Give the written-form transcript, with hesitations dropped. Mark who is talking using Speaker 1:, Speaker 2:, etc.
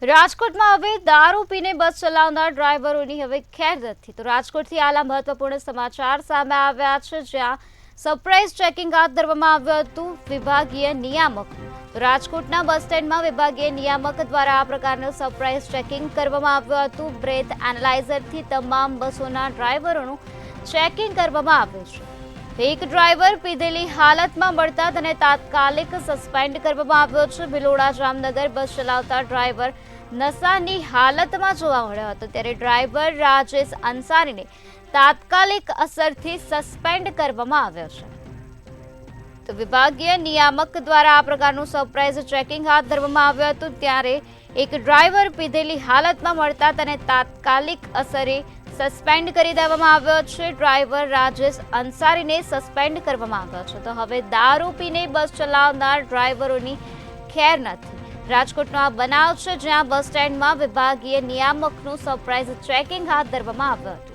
Speaker 1: રાજકોટમાં હવે દારૂ પીને બસ ચલાવનાર ડ્રાઈવરોની હવે ખેર નથી. તો રાજકોટથી આલા મહત્વપૂર્ણ સમાચાર સામે આવ્યા છે, જ્યાં સરપ્રાઇઝ ચેકિંગ હાથ ધરવામાં આવ્યું હતું વિભાગીય નિયામક. રાજકોટના બસ સ્ટેન્ડમાં વિભાગીય નિયામક દ્વારા આ પ્રકારનું સરપ્રાઇઝ ચેકિંગ કરવામાં આવ્યું હતું. બ્રેથ એનાલાઇઝરથી તમામ બસોના ડ્રાઈવરોનું ચેકિંગ કરવામાં આવ્યું છે. એક ડ્રાઈવર પીધેલી હાલતમાં મળતા તેને તાત્કાલિક સસ્પેન્ડ કરવામાં આવ્યો છે. ભિલોડા જામનગર બસ ચલાવતા ડ્રાઈવર નશાની હાલતમાં જોવા મળ્યો હતો, ત્યારે ડ્રાઈવર રાજેશ અંસારીને તાત્કાલિક અસરથી સસ્પેન્ડ કરવામાં આવ્યો છે. તો વિભાગીય નિયામક દ્વારા આ પ્રકારનું સરપ્રાઇઝ ચેકિંગ હાથ ધરવામાં આવ્યું હતું, ત્યારે એક ડ્રાઈવર પીધેલી હાલતમાં મળતા તેને તાત્કાલિક અસરે સસ્પેન્ડ કરી દેવામાં આવ્યો છે. ડ્રાઈવર રાજેશ અંસારીને સસ્પેન્ડ કરવામાં આવ્યો છે. તો હવે દારૂ પીને બસ ચલાવનાર ડ્રાઈવરોની ખેર નથી. રાજકોટનો આ બનાવ છે, જ્યાં બસ સ્ટેન્ડમાં વિભાગીય નિયામકનું સરપ્રાઇઝ ચેકિંગ હાથ ધરવામાં આવ્યું હતું.